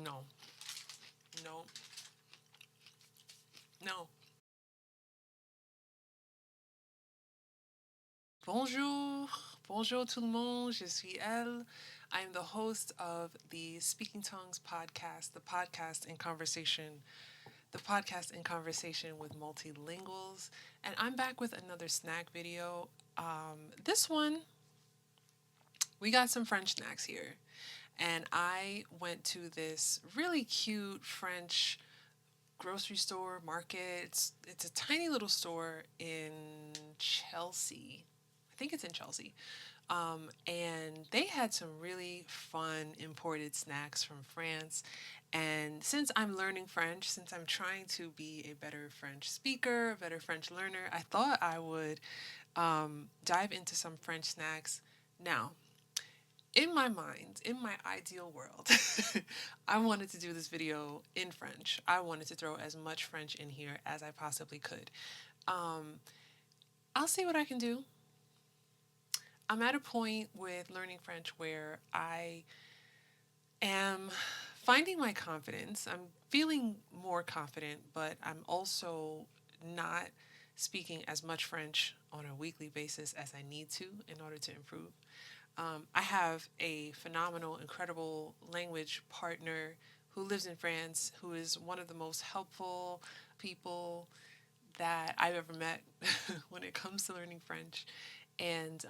No, no, no. Bonjour, bonjour tout le monde. Je suis Elle. I am the host of the Speaking Tongues podcast, the podcast in conversation with multilinguals, and I'm back with another snack video. This one, we got some French snacks here, and I went to this really cute French grocery store market. It's a tiny little store in Chelsea. I think it's in Chelsea. And they had some really fun imported snacks from France. And since I'm learning French, since I'm trying to be a better French speaker, a better French learner, I thought I would dive into some French snacks. Now, in my mind, in my ideal world, I wanted to do this video in French. I wanted to throw as much French in here as I possibly could. Um, I'll see what I can do. I'm at a point with learning French where I am finding my confidence. I'm feeling more confident, but I'm also not speaking as much French on a weekly basis as I need to in order to improve. I have a phenomenal, incredible language partner who lives in France, who is one of the most helpful people that I've ever met when it comes to learning French. And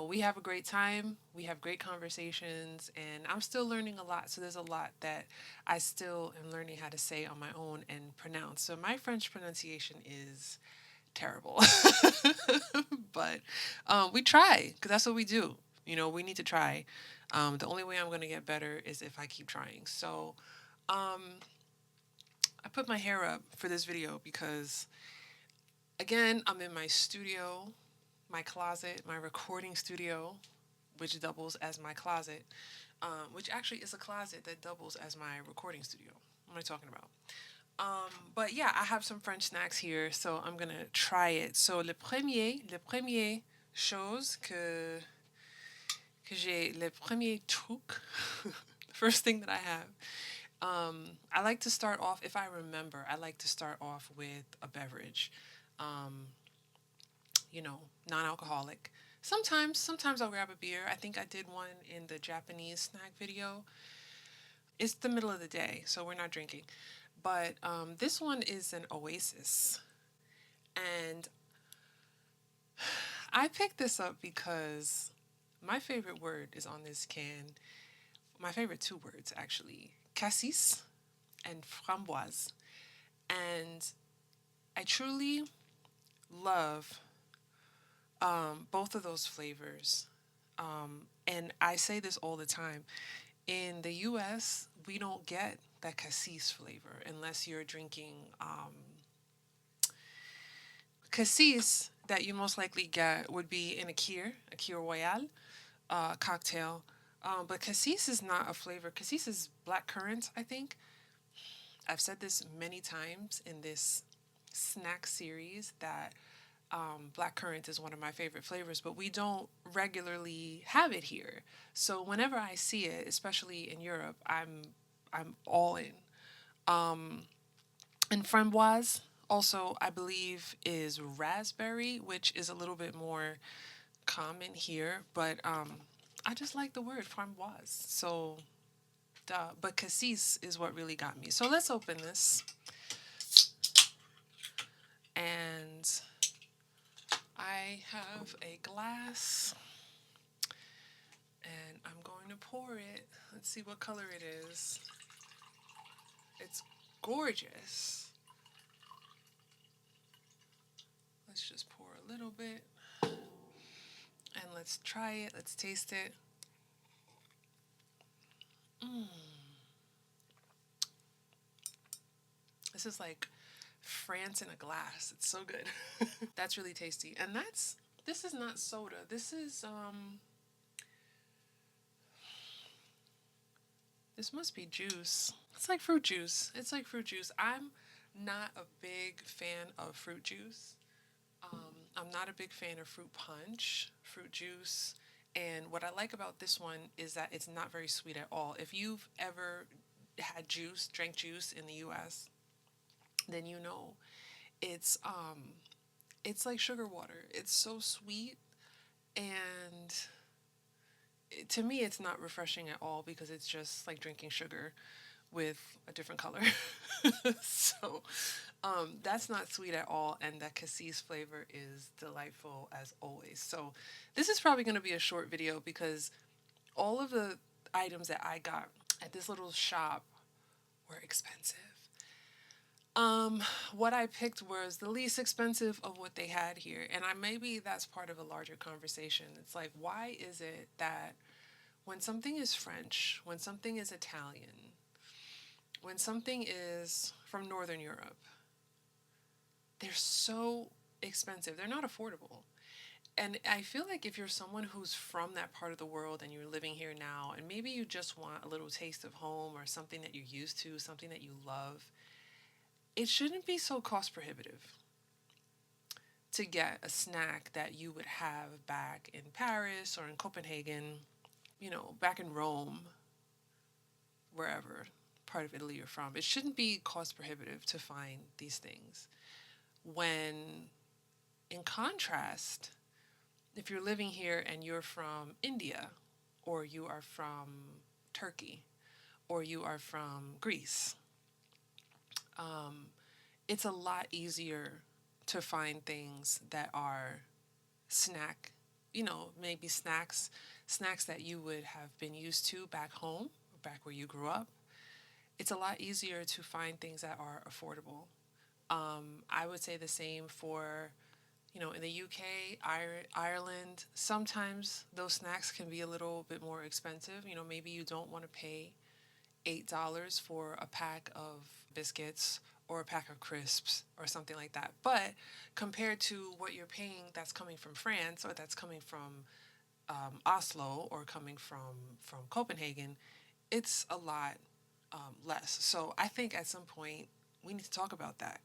we have a great time. We have great conversations, and I'm still learning a lot. So there's a lot that I still am learning how to say on my own and pronounce. So my French pronunciation is terrible, but we try because that's what we do. We need to try. The only way I'm going to get better is if I keep trying. So I put my hair up for this video because, again, I'm in my studio, my closet, my recording studio, which doubles as my closet, which actually is a closet that doubles as my recording studio. What am I talking about? But yeah, I have some French snacks here, so I'm gonna try it. So le premier chose que j'ai, le premier truc, the first thing that I have. I like to start off, if I remember, I like to start off with a beverage. Um, Non-alcoholic. Sometimes I'll grab a beer. I think I did one in the Japanese snack video. It's the middle of the day, so we're not drinking. But this one is an Oasis. And I picked this up because my favorite word is on this can. My favorite two words, actually, cassis and framboise. And I truly love both of those flavors. And I say this all the time. In the US, we don't get that cassis flavor unless you're drinking cassis that you most likely get would be in a Kir Royale cocktail. But cassis is not a flavor. Cassis is black currant, I think. I've said this many times in this snack series that black currant is one of my favorite flavors, but we don't regularly have it here. So whenever I see it, especially in Europe, I'm all in. And framboise also, I believe, is raspberry, which is a little bit more common here, but I just like the word framboise. So, duh. But cassis is what really got me. So let's open this. And I have a glass and I'm going to pour it. Let's see what color it is. It's gorgeous. Let's just pour a little bit and let's try it. Let's taste it. This is like France in a glass. It's so good. That's really tasty. And this is not soda. This must be juice. It's like fruit juice. It's like fruit juice. I'm not a big fan of fruit juice. I'm not a big fan of fruit punch, fruit juice, And what I like about this one is that it's not very sweet at all. If you've ever had juice, drank juice in the US, then you know it's it's like sugar water. It's so sweet, and to me it's not refreshing at all because it's just like drinking sugar with a different color. So that's not sweet at all, and that cassis flavor is delightful as always. So this is probably going to be a short video because all of the items that I got at this little shop were expensive. What I picked was the least expensive of what they had here, and I maybe that's part of a larger conversation. It's like, why is it that when something is French, when something is Italian, when something is from Northern Europe, they're so expensive. They're not affordable. And I feel like if you're someone who's from that part of the world and you're living here now, and maybe you just want a little taste of home or something that you're used to, something that you love, it shouldn't be so cost prohibitive to get a snack that you would have back in Paris or in Copenhagen, back in Rome, wherever part of Italy you're from. It shouldn't be cost prohibitive to find these things. When, in contrast, if you're living here and you're from India, or you are from Turkey, or you are from Greece, it's a lot easier to find things that are maybe snacks that you would have been used to back home, back where you grew up. It's a lot easier to find things that are affordable. I would say the same for, in the UK, Ireland, sometimes those snacks can be a little bit more expensive. Maybe you don't want to pay $8 for a pack of biscuits or a pack of crisps or something like that. But compared to what you're paying that's coming from France or that's coming from Oslo or coming from Copenhagen, it's a lot less. So I think at some point we need to talk about that,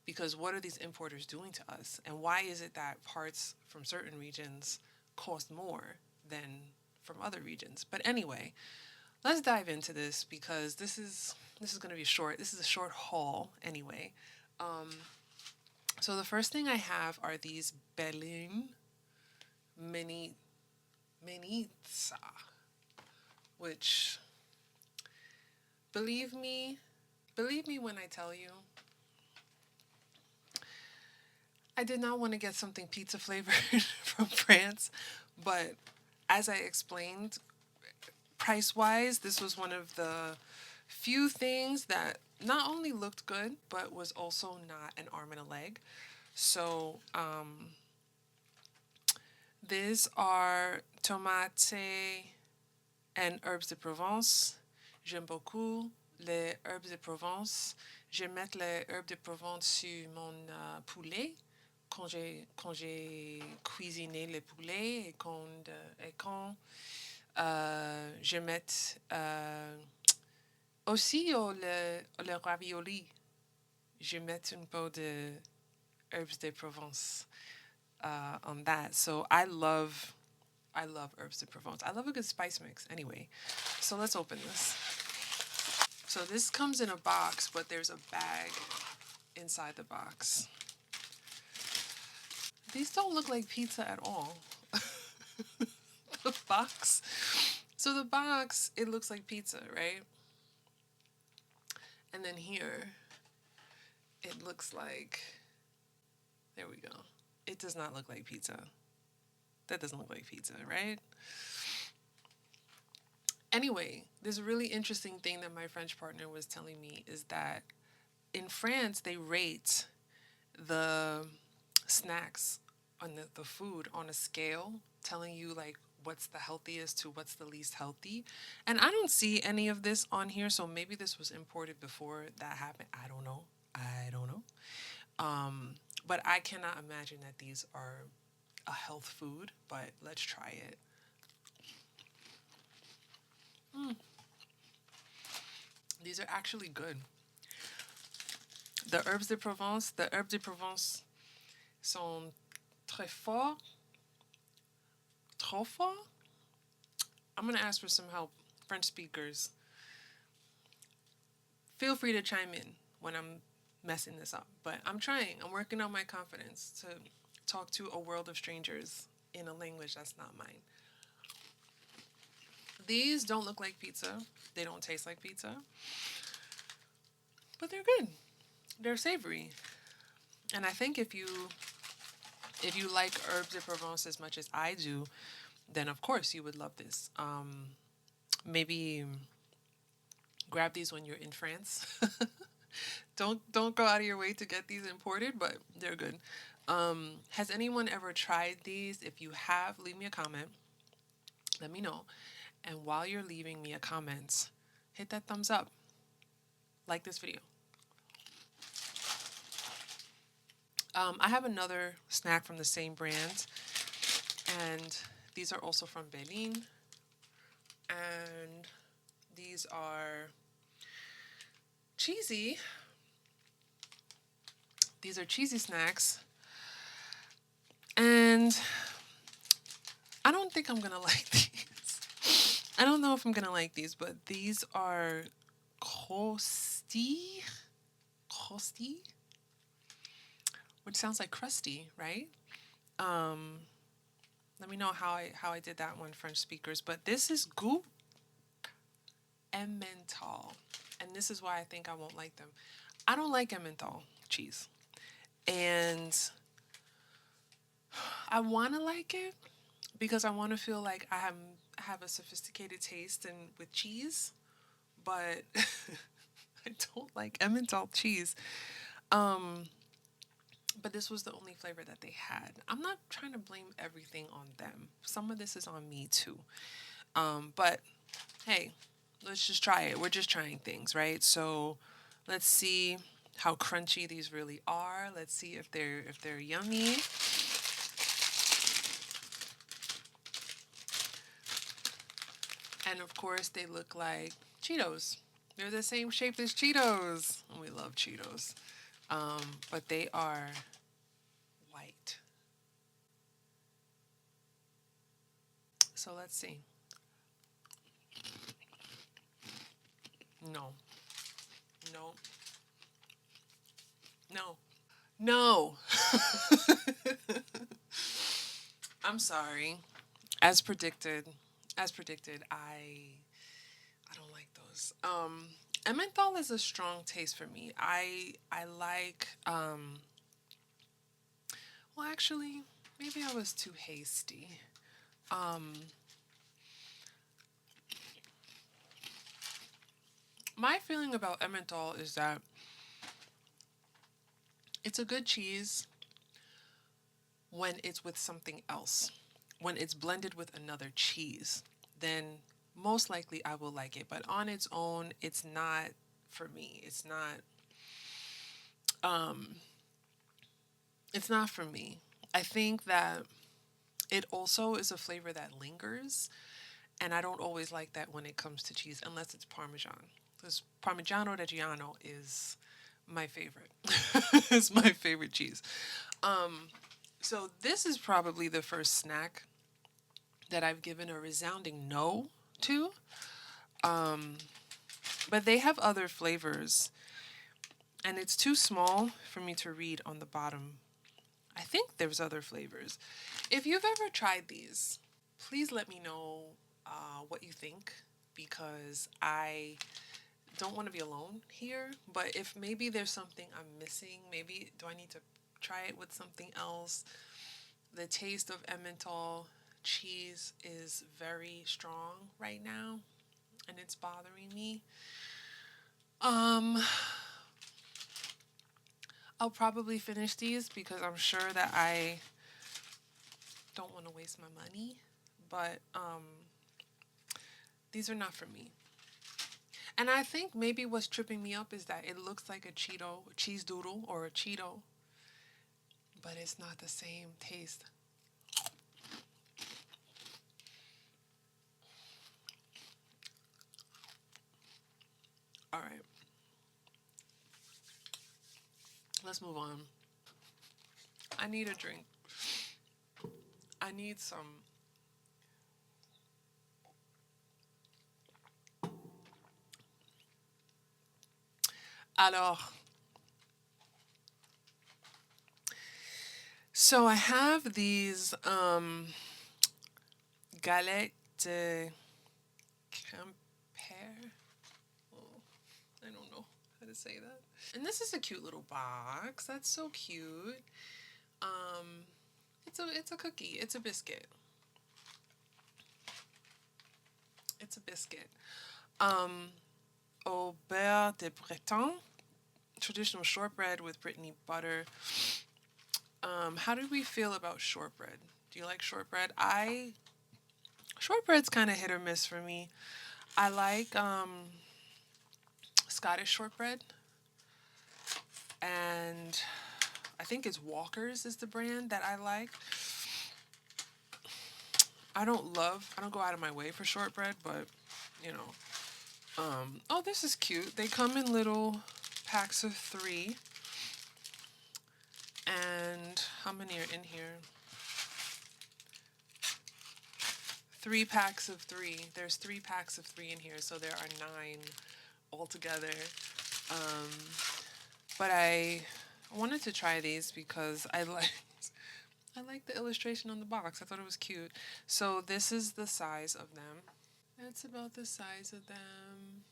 because what are these importers doing to us? And why is it that parts from certain regions cost more than from other regions? But anyway, let's dive into this because this is going to be short. This is a short haul anyway. Um, so the first thing I have are these Berlin mini Minitza, which believe me when I tell you, I did not want to get something pizza flavored from France, but as I explained, price wise, this was one of the few things that not only looked good, but was also not an arm and a leg. So, these are tomate and herbes de Provence. J'aime beaucoup les herbes de Provence. Je vais mettre les herbes de Provence sur mon poulet quand j'ai cuisiné le poulet et quand je mets aussi le ravioli. Je mets un peu de herbes de Provence on that. So I love herbes de Provence. I love a good spice mix anyway. So let's open this. So this comes in a box, but there's a bag inside the box. These don't look like pizza at all. The box. So the box, it looks like pizza, right? And then here, it looks like, there we go. It does not look like pizza. That doesn't look like pizza, right? Anyway, this really interesting thing that my French partner was telling me is that in France, they rate the snacks on the food on a scale, telling you like what's the healthiest to what's the least healthy. And I don't see any of this on here, so maybe this was imported before that happened. I don't know. But I cannot imagine that these are a health food, but let's try it. These are actually good. The herbes de Provence sont très forts, trop forts. I'm going to ask for some help. French speakers, feel free to chime in when I'm messing this up. But I'm trying. I'm working on my confidence to talk to a world of strangers in a language that's not mine. These don't look like pizza. They don't taste like pizza. But they're good. They're savory. And I think if you like herbs de Provence as much as I do, then of course you would love this. Maybe grab these when you're in France. Don't go out of your way to get these imported, but they're good. Has anyone ever tried these? If you have, leave me a comment. Let me know. And while you're leaving me a comment, hit that thumbs up. Like this video. I have another snack from the same brand, and these are also from Berlin. And these are cheesy. These are cheesy snacks. And I don't think I'm gonna like these. I don't know if I'm gonna like these, but these are crusty, which sounds like crusty, right? Let me know how I did that one, French speakers. But this is goût Emmental, and this is why I think I won't like them. I don't like Emmental cheese, and I want to like it because I want to feel like I have a sophisticated taste and with cheese, but I don't like Emmental cheese. But this was the only flavor that they had. I'm not trying to blame everything on them. Some of this is on me too. But hey, let's just try it. We're just trying things, right? So let's see how crunchy these really are. Let's see if they're yummy. And of course, they look like Cheetos. They're the same shape as Cheetos. We love Cheetos. But they are white. So let's see. No. No. No. No. I'm sorry. As predicted, I don't like those. Emmenthal is a strong taste for me. I like well, actually, maybe I was too hasty. Um, my feeling about Emmental is that it's a good cheese when it's with something else. When it's blended with another cheese, then most likely I will like it. But on its own, it's not for me. Um it's not for me. I think that it also is a flavor that lingers, and I don't always like that when it comes to cheese unless it's Parmesan. Because Parmigiano Reggiano is my favorite. It's my favorite cheese. Um, so this is probably the first snack that I've given a resounding no to. Um, but they have other flavors, and it's too small for me to read on the bottom. I think there's other flavors. If you've ever tried these, please let me know what you think, because I don't want to be alone here. But if maybe there's something I'm missing, maybe do I need to try it with something else? The taste of Emmental cheese is very strong right now, and it's bothering me. Um, I'll probably finish these because I'm sure that I don't want to waste my money, but these are not for me. And I think maybe what's tripping me up is that it looks like a Cheeto, cheese doodle, or a Cheeto, but it's not the same taste. All right, let's move on. I need a drink. I need some Alors, so I have these galettes de Quimper. Oh, I don't know how to say that. And this is a cute little box. That's so cute. Um, it's a cookie. It's a biscuit. It's a biscuit. Um, Au beurre de Breton, traditional shortbread with Brittany butter. How do we feel about shortbread? Do you like shortbread? Shortbread's kind of hit or miss for me. I like Scottish shortbread, and I think it's Walker's is the brand that I like. I don't go out of my way for shortbread, but you know. Oh, this is cute. They come in little packs of 3. And how many are in here? 3 packs of 3. There's 3 packs of 3 in here, so there are 9 altogether. Um, but I wanted to try these because I like the illustration on the box. I thought it was cute. So this is the size of them. That's about the size of them.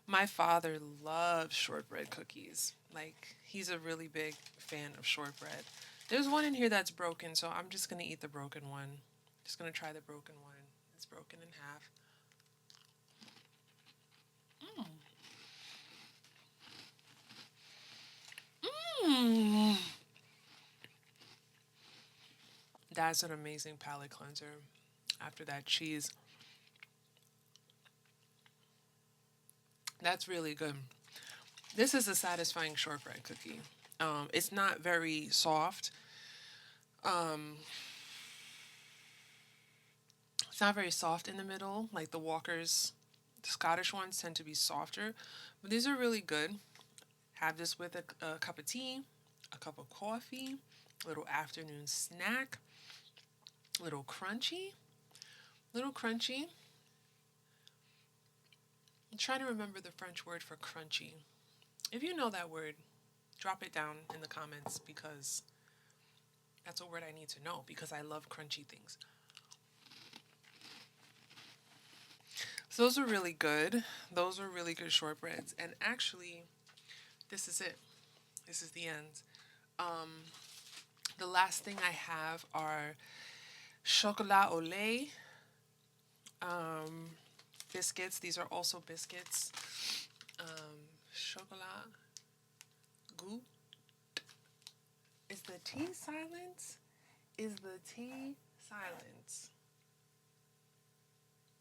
My father loves shortbread cookies. Like, he's a really big fan of shortbread. There's one in here that's broken, so I'm just going to eat the broken one. Just going to try the broken one. It's broken in half. Mmm. That's an amazing palate cleanser. After that cheese. That's really good. This is a satisfying shortbread cookie. It's not very soft. Um, it's not very soft in the middle. Like the Walker's, the Scottish ones tend to be softer. But these are really good. Have this with a cup of tea, a cup of coffee, a little afternoon snack, little crunchy, little crunchy. I'm trying to remember the French word for crunchy. If you know that word, drop it down in the comments because that's a word I need to know because I love crunchy things. So those are really good. Those are really good shortbreads. And actually, this is it. This is the end. Um, the last thing I have are chocolat au lait biscuits. These are also biscuits. Chocolat goût. Is the T silent? Is the T silent?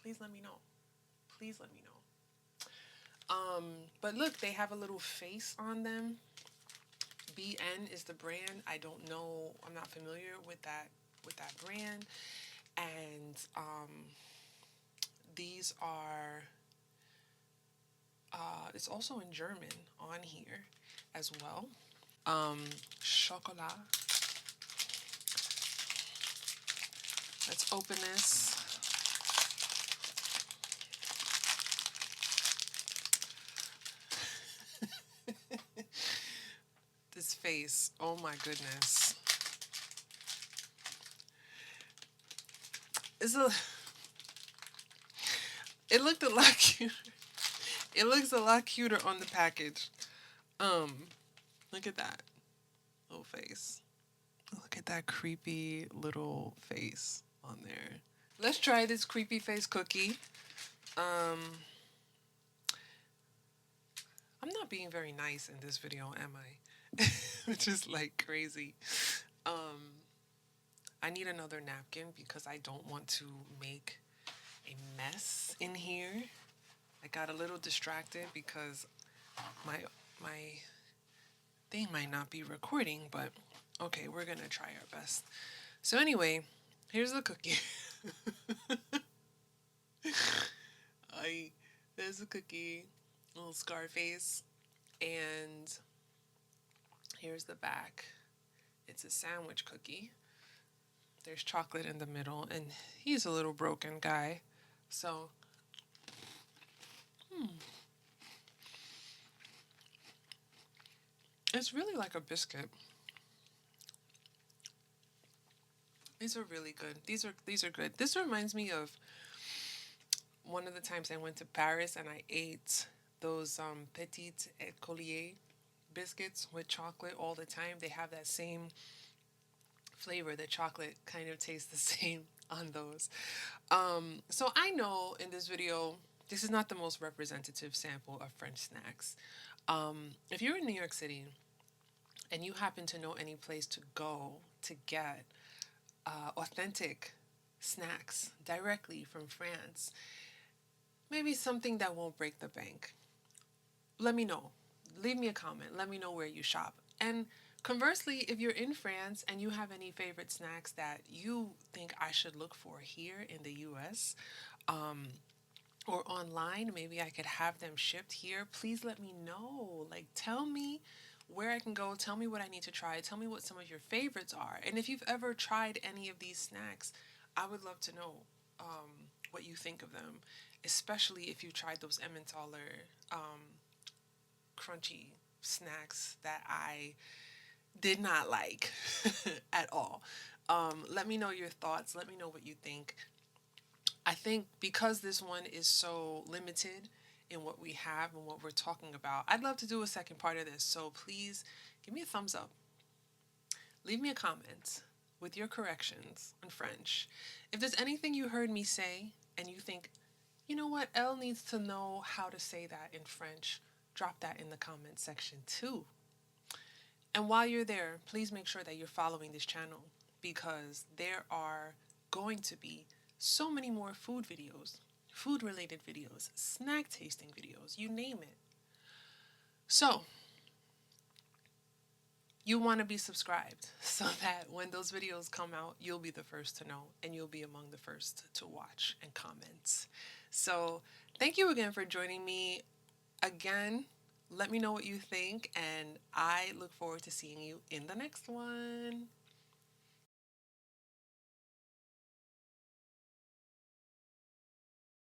Please let me know. Please let me know. But look, they have a little face on them. BN is the brand. I don't know. I'm not familiar with that brand. And these are. It's also in German on here as well. Chocolat. Let's open this. This face. Oh my goodness. It looked a lot cuter. It looks a lot cuter on the package. Look at that little face. Look at that creepy little face on there. Let's try this creepy face cookie. I'm not being very nice in this video, am I? Just like crazy. I need another napkin because I don't want to make a mess in here. I got a little distracted because my thing might not be recording, but okay, we're gonna try our best. So anyway, here's the cookie. There's a cookie, little scar face, and here's the back. It's a sandwich cookie. There's chocolate in the middle, and he's a little broken guy. So, It's really like a biscuit. These are really good. These are good. This reminds me of one of the times I went to Paris and I ate those petites et collier biscuits with chocolate all the time. They have that same flavor. The chocolate kind of tastes the same on those. So I know in this video, this is not the most representative sample of French snacks. If you're in New York City and you happen to know any place to go to get authentic snacks directly from France, maybe something that won't break the bank, let me know. Leave me a comment. Let me know where you shop. And conversely, if you're in France and you have any favorite snacks that you think I should look for here in the US, or online, maybe I could have them shipped here. Please let me know. Like, tell me where I can go. Tell me what I need to try. Tell me what some of your favorites are. And if you've ever tried any of these snacks, I would love to know what you think of them, especially if you tried those Emmentaler crunchy snacks that I did not like at all. Let me know your thoughts. Let me know what you think. I think because this one is so limited in what we have and what we're talking about, I'd love to do a second part of this. So please give me a thumbs up. Leave me a comment with your corrections in French. If there's anything you heard me say and you think, you know what, Elle needs to know how to say that in French, drop that in the comment section too. And while you're there, please make sure that you're following this channel because there are going to be so many more food videos, food related videos, snack tasting videos, you name it. So, you want to be subscribed so that when those videos come out, you'll be the first to know and you'll be among the first to watch and comment. So, thank you again for joining me. Again, let me know what you think, and I look forward to seeing you in the next one.